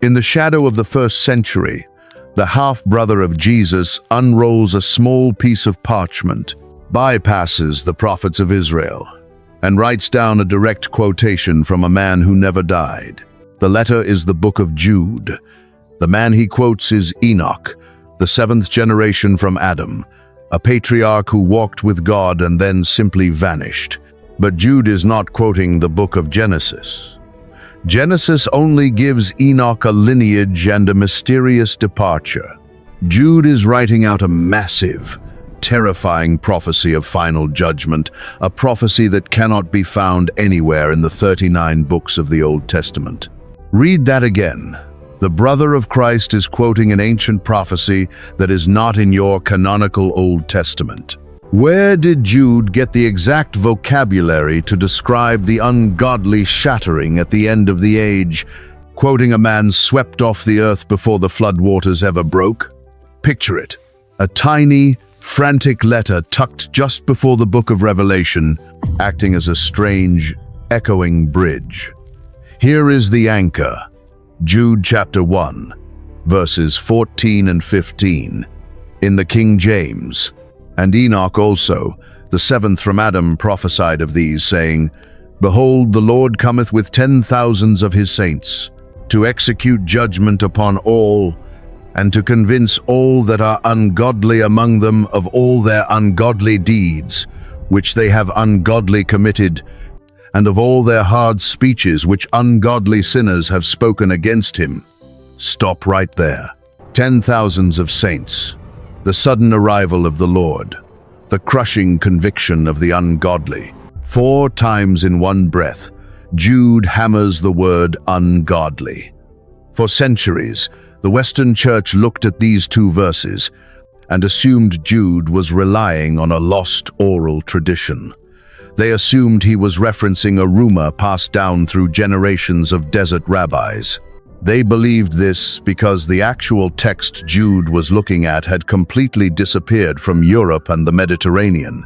In the shadow of the first century, the half-brother of Jesus unrolls a small piece of parchment, bypasses the prophets of Israel, and writes down a direct quotation from a man who never died. The letter is the Book of Jude. The man he quotes is Enoch, the seventh generation from Adam, a patriarch who walked with God and then simply vanished. But Jude is not quoting the book of Genesis. Genesis only gives Enoch a lineage and a mysterious departure. Jude is writing out a massive, terrifying prophecy of final judgment, a prophecy that cannot be found anywhere in the 39 books of the Old Testament. Read that again. The brother of Christ is quoting an ancient prophecy that is not in your canonical Old Testament. Where did Jude get the exact vocabulary to describe the ungodly shattering at the end of the age, quoting a man swept off the earth before the floodwaters ever broke? Picture it, a tiny, frantic letter tucked just before the book of Revelation, acting as a strange, echoing bridge. Here is the anchor, Jude chapter 1, verses 14 and 15, in the King James. And Enoch also, the seventh from Adam, prophesied of these, saying, Behold, the Lord cometh with 10,000s of his saints, to execute judgment upon all, and to convince all that are ungodly among them of all their ungodly deeds, which they have ungodly committed, and of all their hard speeches which ungodly sinners have spoken against him. Stop right there. 10,000s of saints. The sudden arrival of the Lord, the crushing conviction of the ungodly. 4 times in one breath, Jude hammers the word ungodly. For centuries, the Western Church looked at these 2 verses and assumed Jude was relying on a lost oral tradition. They assumed he was referencing a rumor passed down through generations of desert rabbis. They believed this because the actual text Jude was looking at had completely disappeared from Europe and the Mediterranean.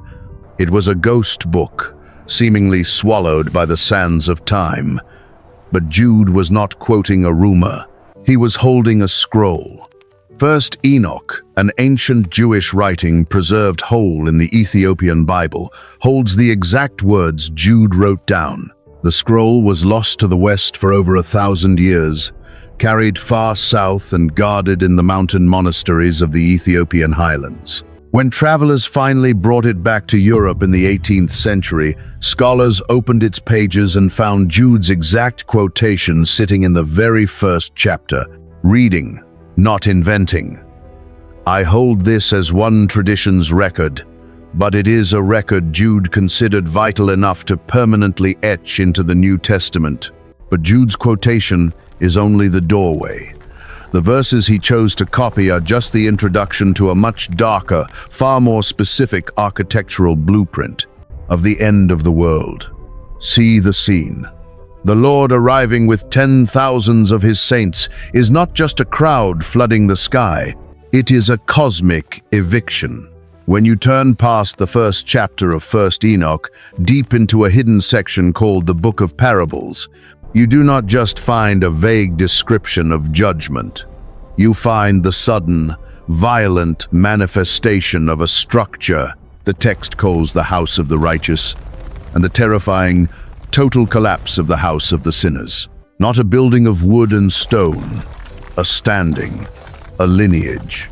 It was a ghost book, seemingly swallowed by the sands of time. But Jude was not quoting a rumor. He was holding a scroll. First Enoch, an ancient Jewish writing preserved whole in the Ethiopian Bible, holds the exact words Jude wrote down. The scroll was lost to the west for over 1,000 years, carried far south and guarded in the mountain monasteries of the Ethiopian highlands. When travelers finally brought it back to Europe in the 18th century, scholars opened its pages and found Jude's exact quotation sitting in the very first chapter, reading, not inventing. I hold this as one tradition's record, but it is a record Jude considered vital enough to permanently etch into the New Testament. But Jude's quotation is only the doorway. The verses he chose to copy are just the introduction to a much darker, far more specific architectural blueprint of the end of the world. See the scene. The Lord arriving with 10,000s of his saints is not just a crowd flooding the sky, it is a cosmic eviction. When you turn past the first chapter of 1st Enoch, deep into a hidden section called the Book of Parables, you do not just find a vague description of judgment. You find the sudden, violent manifestation of a structure the text calls the house of the righteous, and the terrifying, total collapse of the house of the sinners. Not a building of wood and stone, a standing, a lineage,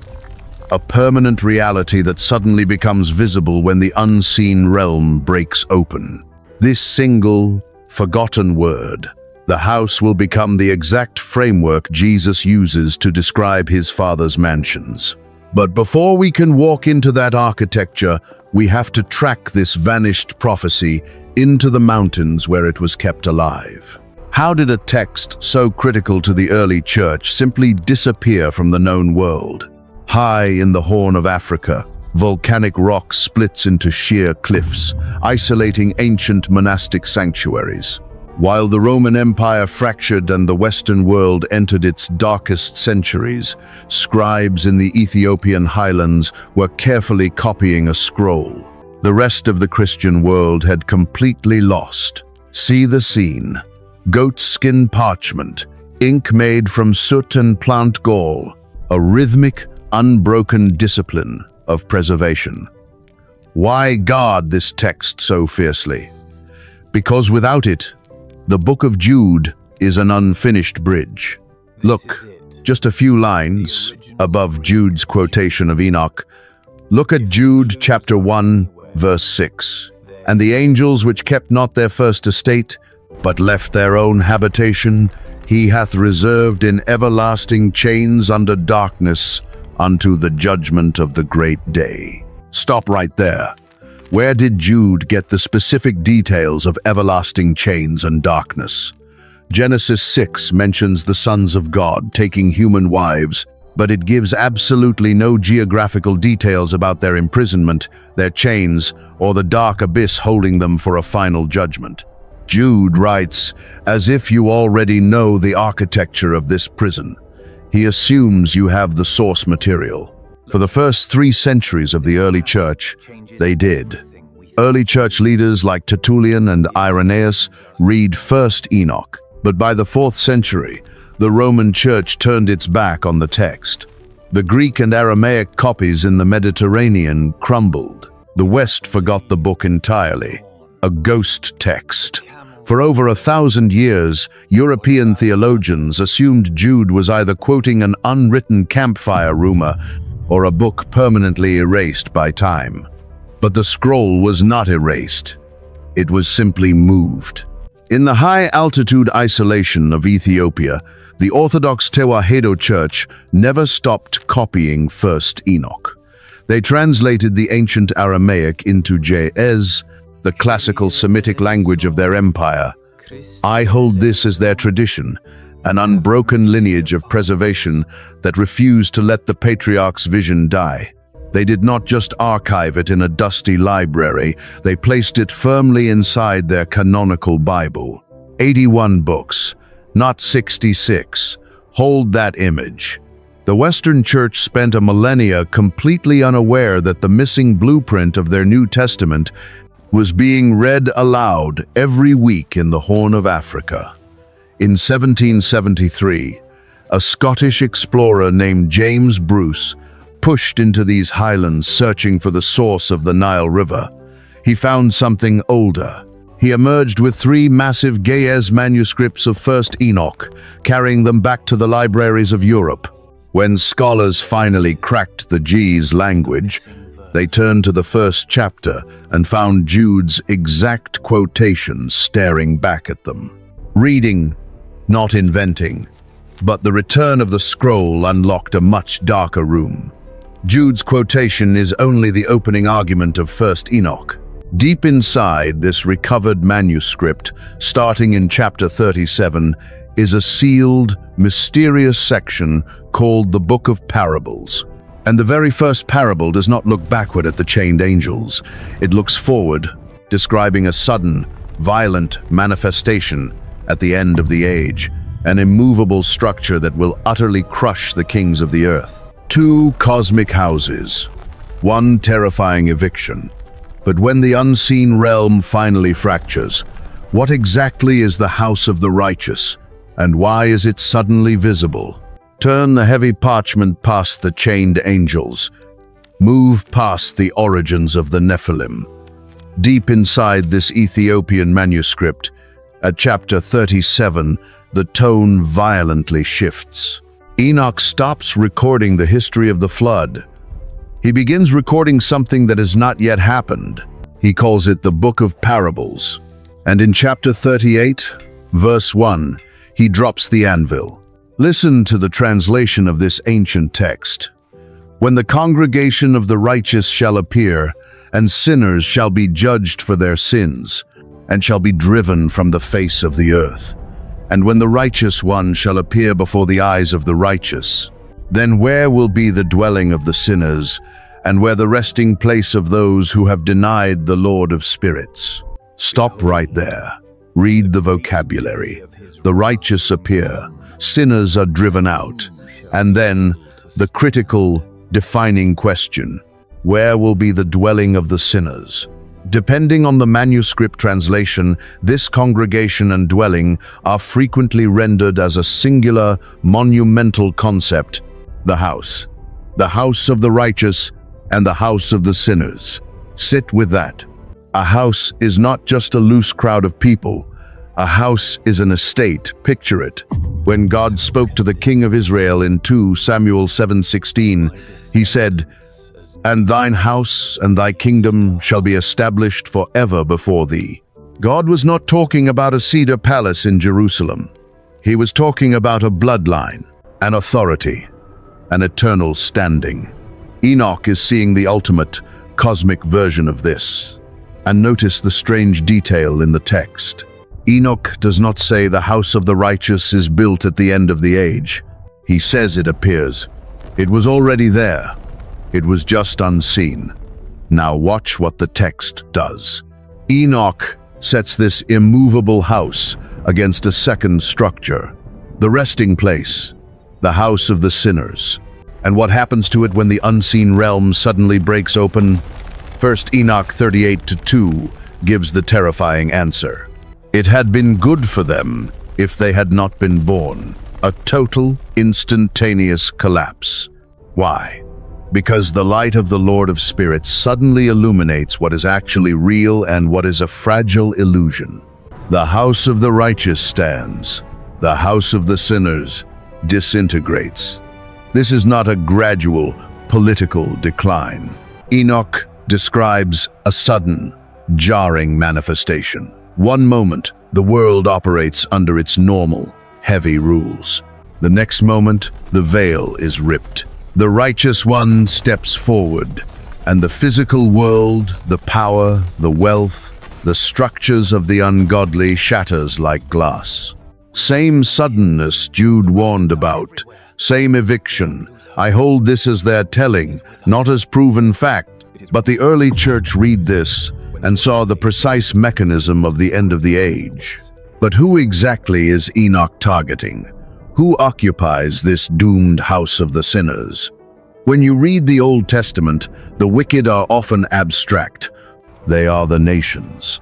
a permanent reality that suddenly becomes visible when the unseen realm breaks open. This single, forgotten word, the house, will become the exact framework Jesus uses to describe his Father's mansions. But before we can walk into that architecture, we have to track this vanished prophecy into the mountains where it was kept alive. How did a text so critical to the early church simply disappear from the known world? High in the Horn of Africa, volcanic rock splits into sheer cliffs, isolating ancient monastic sanctuaries. While the Roman Empire fractured and the Western world entered its darkest centuries, scribes in the Ethiopian highlands were carefully copying a scroll. The rest of the Christian world had completely lost. See the scene. Goatskin parchment, ink made from soot and plant gall, a rhythmic, unbroken discipline of preservation. Why guard this text so fiercely? Because without it, the Book of Jude is an unfinished bridge. Look, just a few lines above Jude's quotation of Enoch. Look at Jude chapter 1, verse 6. And the angels which kept not their first estate, but left their own habitation, he hath reserved in everlasting chains under darkness unto the judgment of the great day. Stop right there. Where did Jude get the specific details of everlasting chains and darkness? Genesis 6 mentions the sons of God taking human wives, but it gives absolutely no geographical details about their imprisonment, their chains, or the dark abyss holding them for a final judgment. Jude writes, as if you already know the architecture of this prison. He assumes you have the source material. For the first 3 centuries of the early church, they did. Early church leaders like Tertullian and Irenaeus read 1st Enoch, but by the 4th century, the Roman Church turned its back on the text. The Greek and Aramaic copies in the Mediterranean crumbled. The West forgot the book entirely, a ghost text. For over 1,000 years, European theologians assumed Jude was either quoting an unwritten campfire rumor or a book permanently erased by time. But the scroll was not erased. It was simply moved. In the high-altitude isolation of Ethiopia, the Orthodox Tewahedo Church never stopped copying 1st Enoch. They translated the ancient Aramaic into Ge'ez, the classical Semitic language of their empire. I hold this as their tradition, an unbroken lineage of preservation that refused to let the patriarch's vision die. They did not just archive it in a dusty library, they placed it firmly inside their canonical Bible. 81 books, not 66, hold that image. The Western Church spent a millennia completely unaware that the missing blueprint of their New Testament was being read aloud every week in the Horn of Africa. In 1773, a Scottish explorer named James Bruce pushed into these highlands searching for the source of the Nile River. He found something older. He emerged with 3 massive Ge'ez manuscripts of 1st Enoch, carrying them back to the libraries of Europe. When scholars finally cracked the Ge'ez language, they turned to the 1st chapter and found Jude's exact quotations staring back at them. Reading, not inventing, but the return of the scroll unlocked a much darker room. Jude's quotation is only the opening argument of 1st Enoch. Deep inside this recovered manuscript, starting in chapter 37, is a sealed, mysterious section called the Book of Parables. And the very first parable does not look backward at the chained angels. It looks forward, describing a sudden, violent manifestation at the end of the age, an immovable structure that will utterly crush the kings of the earth. 2 cosmic houses, 1 terrifying eviction. But when the unseen realm finally fractures, what exactly is the house of the righteous, and why is it suddenly visible? Turn the heavy parchment past the chained angels. Move past the origins of the Nephilim. Deep inside this Ethiopian manuscript, at chapter 37, the tone violently shifts. Enoch stops recording the history of the flood. He begins recording something that has not yet happened. He calls it the Book of Parables. And in chapter 38, verse 1, he drops the anvil. Listen to the translation of this ancient text. When the congregation of the righteous shall appear, and sinners shall be judged for their sins, and shall be driven from the face of the earth. And when the righteous one shall appear before the eyes of the righteous, then where will be the dwelling of the sinners, and where the resting place of those who have denied the Lord of spirits? Stop right there. Read the vocabulary. The righteous appear, sinners are driven out, and then the critical, defining question, where will be the dwelling of the sinners? Depending on the manuscript translation, this congregation and dwelling are frequently rendered as a singular, monumental concept: the house of the righteous, and the house of the sinners. Sit with that. A house is not just a loose crowd of people. A house is an estate. Picture it. When God spoke to the king of Israel in 2 Samuel 7:16, he said, "And thine house and thy kingdom shall be established forever before thee." God was not talking about a cedar palace in Jerusalem. He was talking about a bloodline, an authority, an eternal standing. Enoch is seeing the ultimate, cosmic version of this. And notice the strange detail in the text. Enoch does not say the house of the righteous is built at the end of the age. He says it appears. It was already there. It was just unseen. Now watch what the text does. Enoch sets this immovable house against a second structure, the resting place, the house of the sinners. And what happens to it when the unseen realm suddenly breaks open? 1 Enoch 38:2 gives the terrifying answer. It had been good for them if they had not been born. A total, instantaneous collapse. Why? Because the light of the Lord of Spirits suddenly illuminates what is actually real and what is a fragile illusion. The house of the righteous stands. The house of the sinners disintegrates. This is not a gradual, political decline. Enoch describes a sudden, jarring manifestation. One moment, the world operates under its normal, heavy rules. The next moment, the veil is ripped. The righteous one steps forward, and the physical world, the power, the wealth, the structures of the ungodly shatters like glass. Same suddenness Jude warned about, same eviction. I hold this as their telling, not as proven fact. But the early church read this and saw the precise mechanism of the end of the age. But who exactly is Enoch targeting? Who occupies this doomed house of the sinners? When you read the Old Testament, the wicked are often abstract. They are the nations.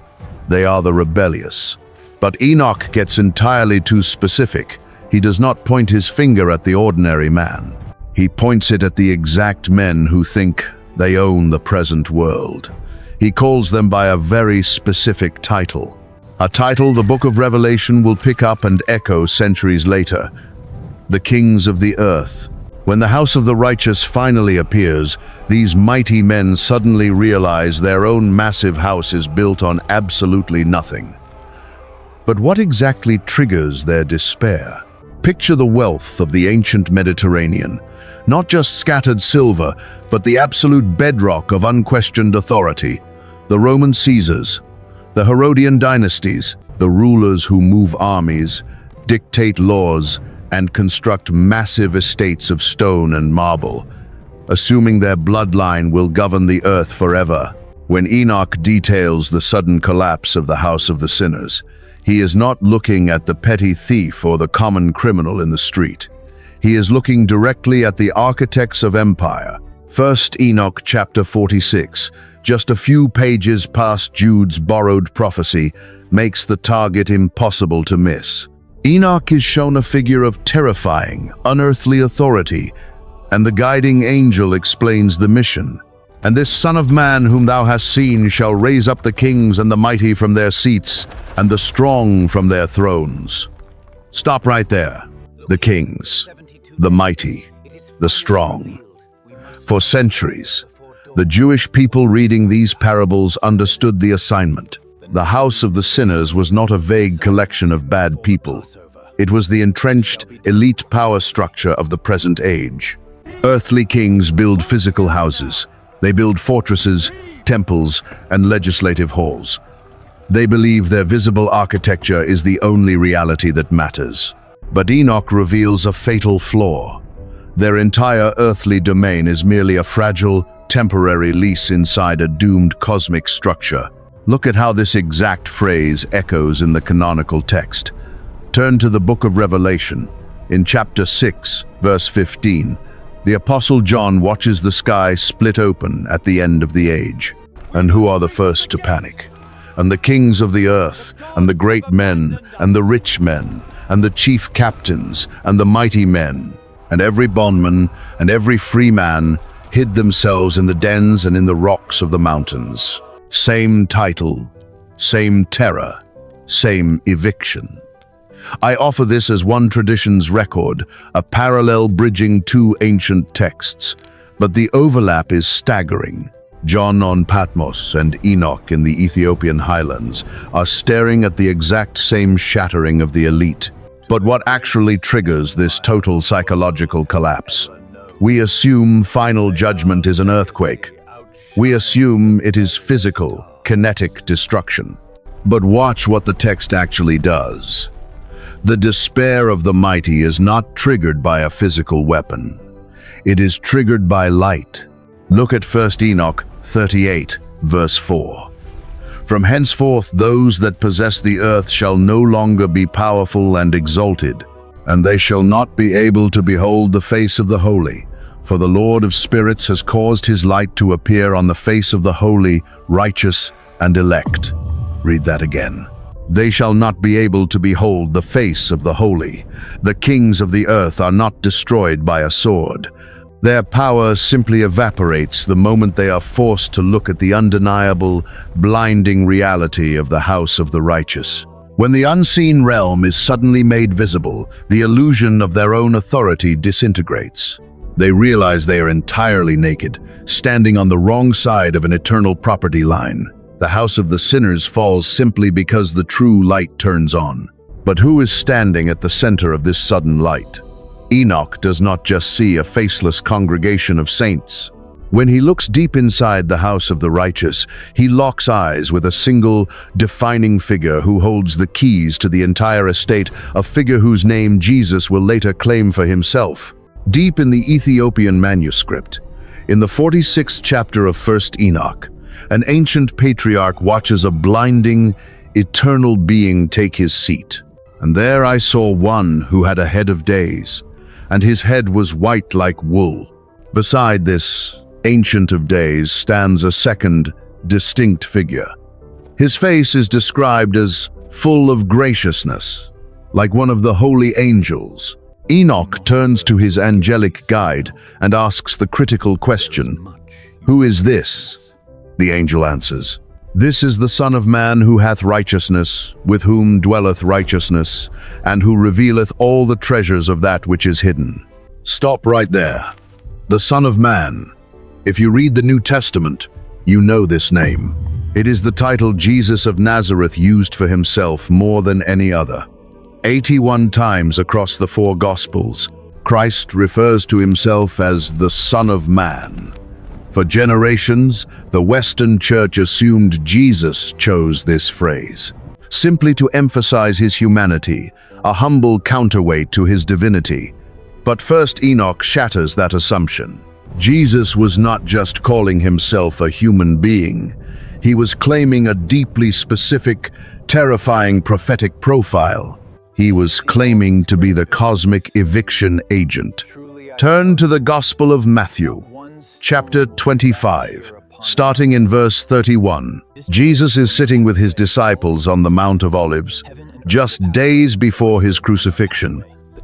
They are the rebellious. But Enoch gets entirely too specific. He does not point his finger at the ordinary man. He points it at the exact men who think they own the present world. He calls them by a very specific title. A title the Book of Revelation will pick up and echo centuries later. The kings of the earth. When the house of the righteous finally appears, these mighty men suddenly realize their own massive house is built on absolutely nothing. But what exactly triggers their despair? Picture the wealth of the ancient Mediterranean. Not just scattered silver, but the absolute bedrock of unquestioned authority. The Roman Caesars, the Herodian dynasties, the rulers who move armies, dictate laws, and construct massive estates of stone and marble, assuming their bloodline will govern the earth forever. When Enoch details the sudden collapse of the house of the sinners, he is not looking at the petty thief or the common criminal in the street. He is looking directly at the architects of empire. 1 Enoch chapter 46, just a few pages past Jude's borrowed prophecy, makes the target impossible to miss. Enoch is shown a figure of terrifying, unearthly authority, and the guiding angel explains the mission. And this Son of Man whom thou hast seen shall raise up the kings and the mighty from their seats, and the strong from their thrones. Stop right there. The kings, the mighty, the strong. For centuries, the Jewish people reading these parables understood the assignment. The house of the sinners was not a vague collection of bad people. It was the entrenched, elite power structure of the present age. Earthly kings build physical houses. They build fortresses, temples, and legislative halls. They believe their visible architecture is the only reality that matters. But Enoch reveals a fatal flaw. Their entire earthly domain is merely a fragile, temporary lease inside a doomed cosmic structure. Look at how this exact phrase echoes in the canonical text. Turn to the Book of Revelation. In chapter 6, verse 15, the Apostle John watches the sky split open at the end of the age. And who are the first to panic? And the kings of the earth, and the great men, and the rich men, and the chief captains, and the mighty men, and every bondman, and every free man, hid themselves in the dens and in the rocks of the mountains. Same title, same terror, same eviction. I offer this as one tradition's record, a parallel bridging two ancient texts, but the overlap is staggering. John on Patmos and Enoch in the Ethiopian highlands are staring at the exact same shattering of the elite. But what actually triggers this total psychological collapse? We assume final judgment is an earthquake. We assume it is physical, kinetic destruction. But watch what the text actually does. The despair of the mighty is not triggered by a physical weapon. It is triggered by light. Look at 1 Enoch 38, verse 4. From henceforth those that possess the earth shall no longer be powerful and exalted, and they shall not be able to behold the face of the holy. For the Lord of spirits has caused his light to appear on the face of the holy, righteous, and elect. Read that again. They shall not be able to behold the face of the holy. The kings of the earth are not destroyed by a sword. Their power simply evaporates the moment they are forced to look at the undeniable, blinding reality of the house of the righteous. When the unseen realm is suddenly made visible, the illusion of their own authority disintegrates. They realize they are entirely naked, standing on the wrong side of an eternal property line. The house of the sinners falls simply because the true light turns on. But who is standing at the center of this sudden light? Enoch does not just see a faceless congregation of saints. When he looks deep inside the house of the righteous, he locks eyes with a single, defining figure who holds the keys to the entire estate, a figure whose name Jesus will later claim for himself. Deep in the Ethiopian manuscript, in the 46th chapter of 1 Enoch, an ancient patriarch watches a blinding, eternal being take his seat. And there I saw one who had a head of days, and his head was white like wool. Beside this Ancient of Days stands a second, distinct figure. His face is described as full of graciousness, like one of the holy angels. Enoch turns to his angelic guide and asks the critical question, "Who is this?" The angel answers, "This is the Son of Man who hath righteousness, with whom dwelleth righteousness, and who revealeth all the treasures of that which is hidden." Stop right there. The Son of Man. If you read the New Testament, you know this name. It is the title Jesus of Nazareth used for himself more than any other. 81 times across the four Gospels, Christ refers to himself as the Son of Man. For generations, the Western Church assumed Jesus chose this phrase, simply to emphasize his humanity, a humble counterweight to his divinity. But 1 Enoch shatters that assumption. Jesus was not just calling himself a human being. He was claiming a deeply specific, terrifying prophetic profile. He was claiming to be the cosmic eviction agent. Turn to the Gospel of Matthew, chapter 25, starting in verse 31. Jesus is sitting with his disciples on the Mount of Olives, just days before his crucifixion.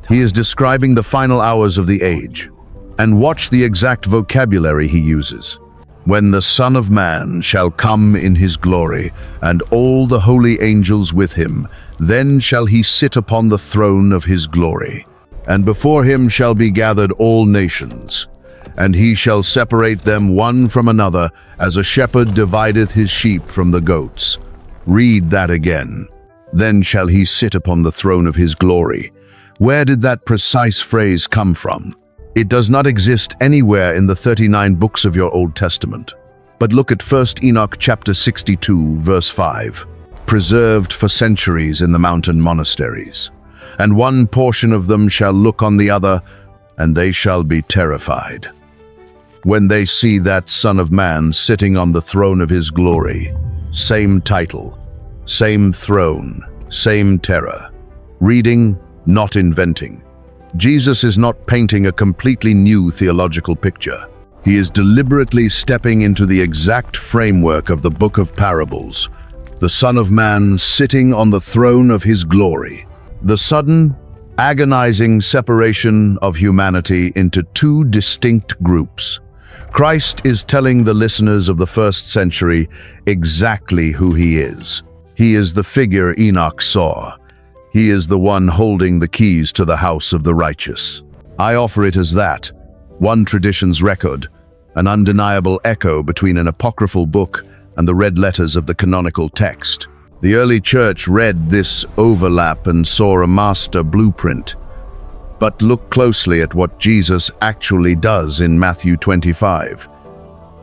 He is describing the final hours of the age. And watch the exact vocabulary he uses. "When the Son of Man shall come in his glory, and all the holy angels with him, then shall he sit upon the throne of his glory. And before him shall be gathered all nations. And he shall separate them one from another, as a shepherd divideth his sheep from the goats." Read that again. "Then shall he sit upon the throne of his glory." Where did that precise phrase come from? It does not exist anywhere in the 39 books of your Old Testament. But look at 1 Enoch chapter 62, verse 5. "Preserved for centuries in the mountain monasteries. And one portion of them shall look on the other, and they shall be terrified when they see that Son of Man sitting on the throne of his glory." Same title, same throne, same terror. Reading, not inventing. Jesus is not painting a completely new theological picture. He is deliberately stepping into the exact framework of the Book of Parables, the Son of Man sitting on the throne of his glory. The sudden, agonizing separation of humanity into two distinct groups. Christ is telling the listeners of the first century exactly who he is. He is the figure Enoch saw. He is the one holding the keys to the house of the righteous. I offer it as that, one tradition's record, an undeniable echo between an apocryphal book and the red letters of the canonical text. The early church read this overlap and saw a master blueprint. But look closely at what Jesus actually does in Matthew 25.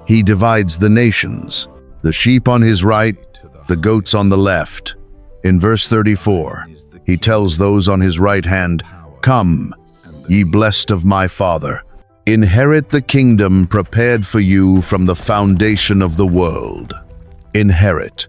He divides the nations, the sheep on his right, the goats on the left. In verse 34, he tells those on his right hand, "Come, ye blessed of my Father, inherit the kingdom prepared for you from the foundation of the world." Inherit.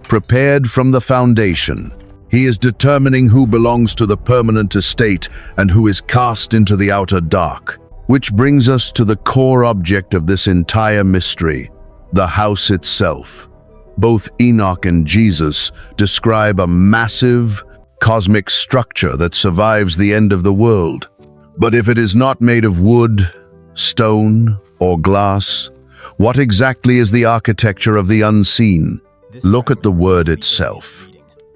Prepared from the foundation. He is determining who belongs to the permanent estate and who is cast into the outer dark. Which brings us to the core object of this entire mystery, the house itself. Both Enoch and Jesus describe a massive, cosmic structure that survives the end of the world. But if it is not made of wood, stone, or glass, what exactly is the architecture of the unseen? Look at the word itself.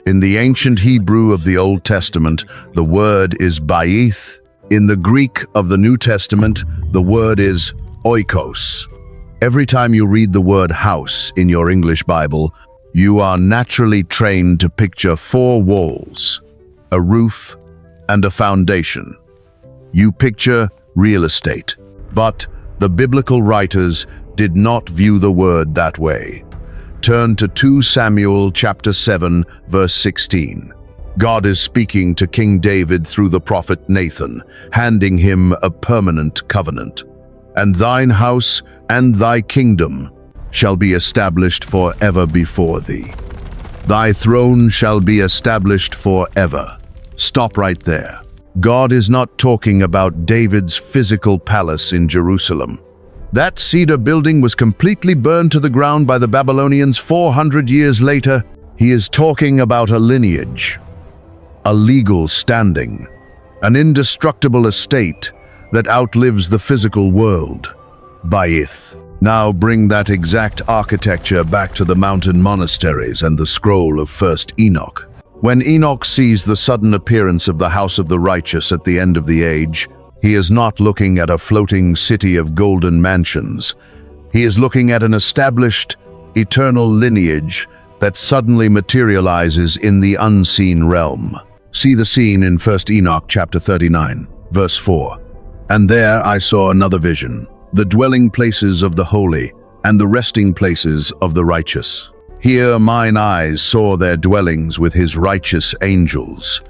In the ancient Hebrew of the Old Testament, the word is bayith. In the Greek of the New Testament, the word is oikos. Every time you read the word house in your English Bible, you are naturally trained to picture four walls, a roof, and a foundation. You picture real estate. But the biblical writers did not view the word that way. Turn to 2 Samuel chapter 7, verse 16. God is speaking to King David through the prophet Nathan, handing him a permanent covenant. "And thine house and thy kingdom shall be established forever before thee. Thy throne shall be established forever." Stop right there. God is not talking about David's physical palace in Jerusalem. That cedar building was completely burned to the ground by the Babylonians 400 years later. He is talking about a lineage, a legal standing, an indestructible estate that outlives the physical world. Bayith. Now bring that exact architecture back to the mountain monasteries and the scroll of 1st Enoch. When Enoch sees the sudden appearance of the house of the righteous at the end of the age, he is not looking at a floating city of golden mansions. He is looking at an established, eternal lineage that suddenly materializes in the unseen realm. See the scene in 1 Enoch chapter 39, verse 4. "And there I saw another vision, the dwelling places of the holy, and the resting places of the righteous. Here mine eyes saw their dwellings with his righteous angels."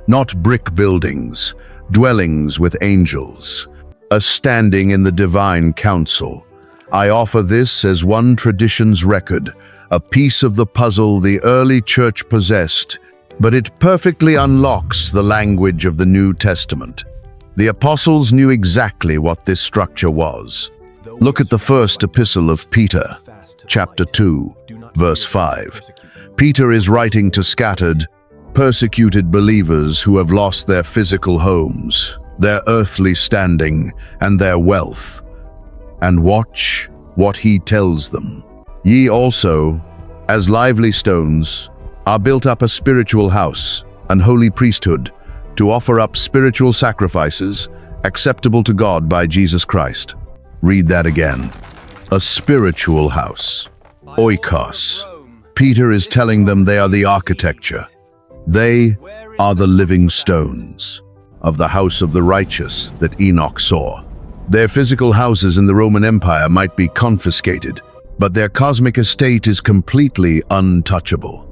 Not brick buildings, dwellings with angels, a standing in the divine council. I offer this as one tradition's record, a piece of the puzzle the early church possessed, but it perfectly unlocks the language of the New Testament. The apostles knew exactly what this structure was. Look at the first epistle of Peter, chapter 2, verse 5. Peter is writing to scattered, persecuted believers who have lost their physical homes, their earthly standing, and their wealth. And watch what he tells them. "Ye also, as lively stones, are built up a spiritual house, an holy priesthood, to offer up spiritual sacrifices acceptable to God by Jesus Christ." Read that again. A spiritual house. Oikos. Peter is telling them they are the architecture. They are the living stones of the house of the righteous that Enoch saw. Their physical houses in the Roman Empire might be confiscated, but their cosmic estate is completely untouchable.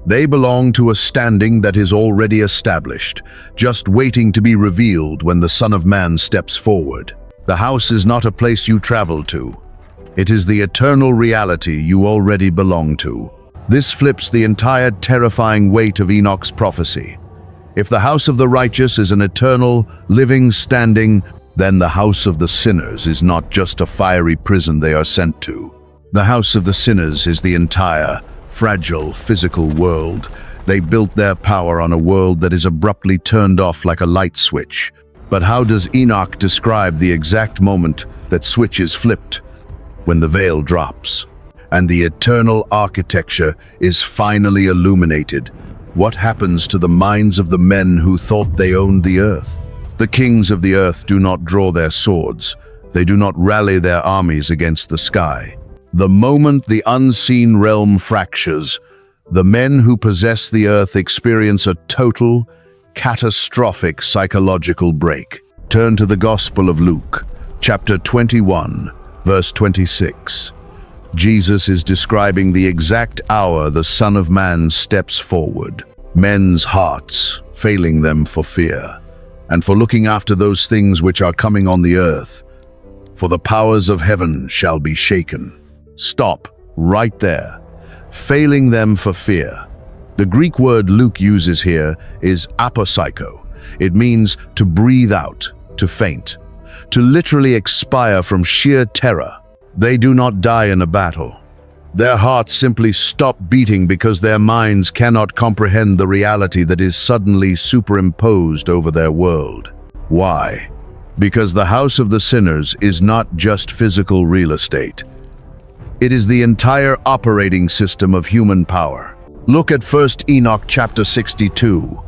They belong to a standing that is already established, just waiting to be revealed when the Son of Man steps forward. The house is not a place you travel to. It is the eternal reality you already belong to. This flips the entire terrifying weight of Enoch's prophecy. If the house of the righteous is an eternal, living, standing, then the house of the sinners is not just a fiery prison they are sent to. The house of the sinners is the entire, fragile, physical world. They built their power on a world that is abruptly turned off like a light switch. But how does Enoch describe the exact moment that switch is flipped? When the veil drops, and the eternal architecture is finally illuminated. What happens to the minds of the men who thought they owned the earth? The kings of the earth do not draw their swords. They do not rally their armies against the sky. The moment the unseen realm fractures, the men who possess the earth experience a total, catastrophic psychological break. Turn to the Gospel of Luke, chapter 21, verse 26. Jesus is describing the exact hour the Son of Man steps forward. Men's hearts failing them for fear, and for looking after those things which are coming on the earth. For the powers of heaven shall be shaken. Stop right there. Failing them for fear. The Greek word Luke uses here is apopsycho. It means to breathe out, to faint, to literally expire from sheer terror. They do not die in a battle. Their hearts simply stop beating because their minds cannot comprehend the reality that is suddenly superimposed over their world. Why? Because the house of the sinners is not just physical real estate. It is the entire operating system of human power. Look at 1 Enoch chapter 62,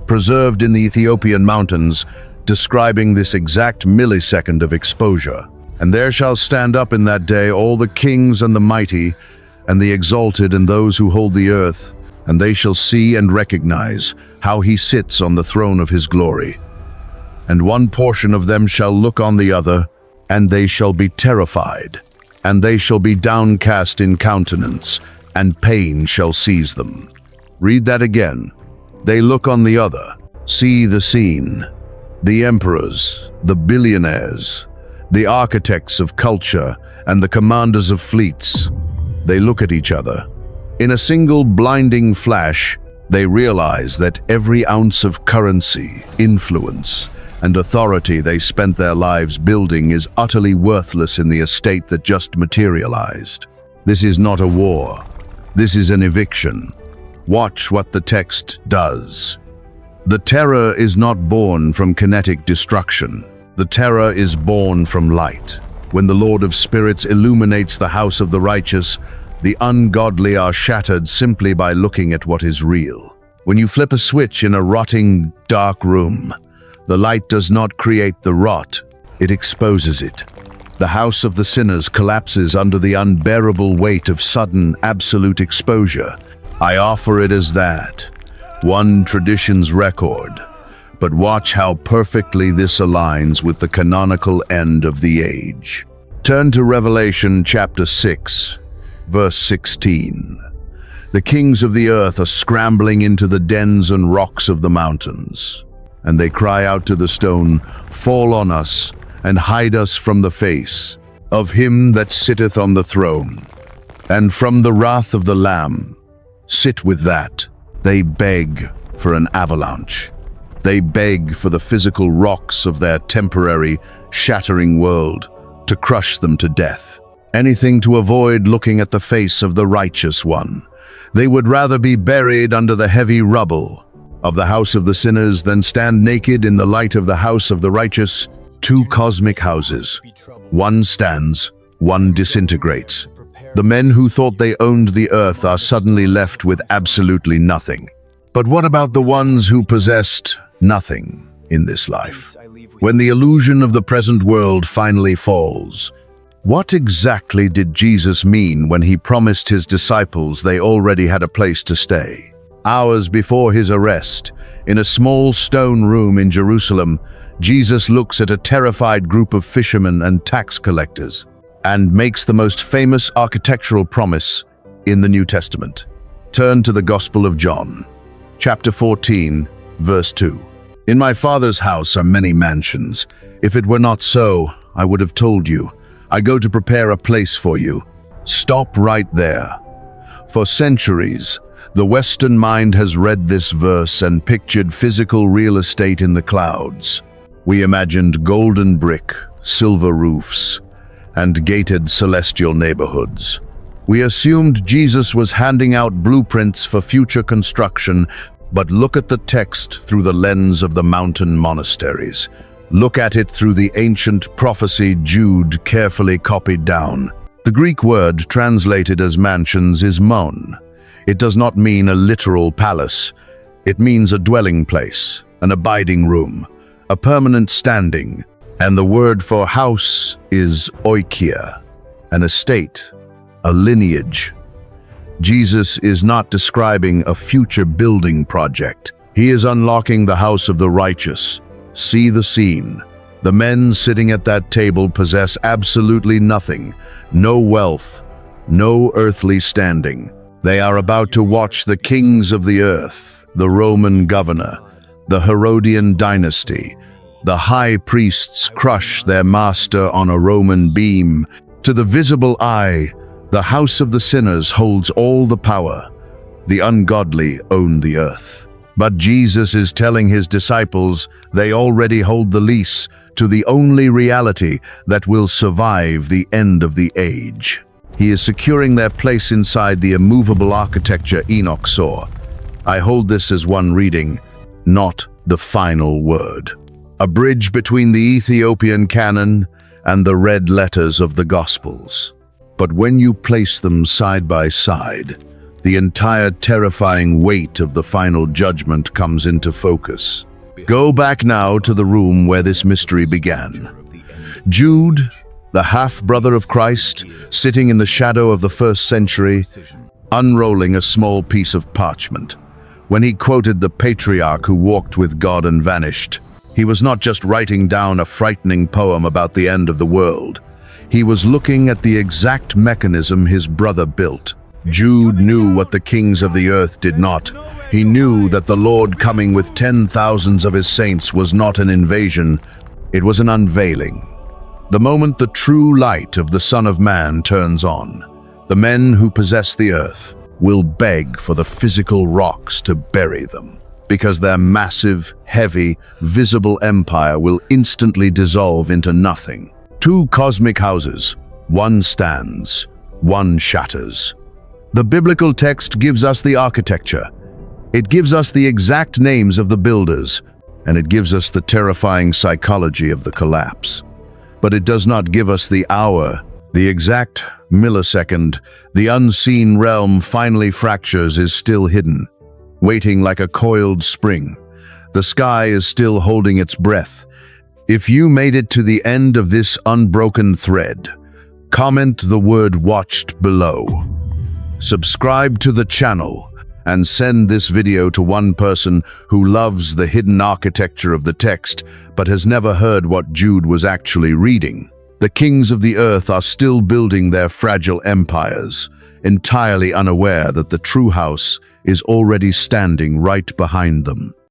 preserved in the Ethiopian mountains, describing this exact millisecond of exposure. And there shall stand up in that day all the kings and the mighty, and the exalted and those who hold the earth, and they shall see and recognize how he sits on the throne of his glory. And one portion of them shall look on the other, and they shall be terrified, and they shall be downcast in countenance, and pain shall seize them. Read that again. They look on the other, see the scene. The emperors, the billionaires, the architects of culture, and the commanders of fleets. They look at each other. In a single blinding flash, they realize that every ounce of currency, influence, and authority they spent their lives building is utterly worthless in the estate that just materialized. This is not a war. This is an eviction. Watch what the text does. The terror is not born from kinetic destruction. The terror is born from light. When the Lord of Spirits illuminates the house of the righteous, the ungodly are shattered simply by looking at what is real. When you flip a switch in a rotting, dark room, the light does not create the rot, it exposes it. The house of the sinners collapses under the unbearable weight of sudden, absolute exposure. I offer it as that, one tradition's record. But watch how perfectly this aligns with the canonical end of the age. Turn to Revelation chapter 6, verse 16. The kings of the earth are scrambling into the dens and rocks of the mountains, and they cry out to the stone, "Fall on us, and hide us from the face of him that sitteth on the throne, and from the wrath of the Lamb. Sit with that." They beg for an avalanche. They beg for the physical rocks of their temporary, shattering world to crush them to death. Anything to avoid looking at the face of the righteous one. They would rather be buried under the heavy rubble of the house of the sinners than stand naked in the light of the house of the righteous. Two cosmic houses. One stands, one disintegrates. The men who thought they owned the earth are suddenly left with absolutely nothing. But what about the ones who possessed nothing in this life? When the illusion of the present world finally falls, what exactly did Jesus mean when he promised his disciples they already had a place to stay? Hours before his arrest, in a small stone room in Jerusalem, Jesus looks at a terrified group of fishermen and tax collectors and makes the most famous architectural promise in the New Testament. Turn to the Gospel of John, chapter 14, verse 2. "In my Father's house are many mansions. If it were not so, I would have told you. I go to prepare a place for you." Stop right there. For centuries, the Western mind has read this verse and pictured physical real estate in the clouds. We imagined golden brick, silver roofs, and gated celestial neighborhoods. We assumed Jesus was handing out blueprints for future construction, but look at the text through the lens of the mountain monasteries. Look at it through the ancient prophecy Jude carefully copied down. The Greek word translated as mansions is mon. It does not mean a literal palace. It means a dwelling place, an abiding room, a permanent standing, and the word for house is oikia, an estate, a lineage. Jesus is not describing a future building project. He is unlocking the house of the righteous. See the scene. The men sitting at that table possess absolutely nothing, no wealth, no earthly standing. They are about to watch the kings of the earth, the Roman governor, the Herodian dynasty, the high priests crush their master on a Roman beam. To the visible eye, the house of the sinners holds all the power. The ungodly own the earth. But Jesus is telling his disciples they already hold the lease to the only reality that will survive the end of the age. He is securing their place inside the immovable architecture Enoch saw. I hold this as one reading, not the final word. A bridge between the Ethiopian canon and the red letters of the Gospels. But when you place them side by side, the entire terrifying weight of the final judgment comes into focus. Go back now to the room where this mystery began. Jude, the half-brother of Christ, sitting in the shadow of the first century, unrolling a small piece of parchment. When he quoted the patriarch who walked with God and vanished, he was not just writing down a frightening poem about the end of the world. He was looking at the exact mechanism his brother built. Jude knew what the kings of the earth did not. He knew that the Lord coming with 10,000s of his saints was not an invasion, it was an unveiling. The moment the true light of the Son of Man turns on, the men who possess the earth will beg for the physical rocks to bury them, because their massive, heavy, visible empire will instantly dissolve into nothing. Two cosmic houses, one stands, one shatters. The biblical text gives us the architecture. It gives us the exact names of the builders, and it gives us the terrifying psychology of the collapse. But it does not give us the hour, the exact millisecond. The unseen realm finally fractures is still hidden, waiting like a coiled spring. The sky is still holding its breath. If you made it to the end of this unbroken thread, comment the word "watched" below. Subscribe to the channel and send this video to one person who loves the hidden architecture of the text but has never heard what Jude was actually reading. The kings of the earth are still building their fragile empires, entirely unaware that the true house is already standing right behind them.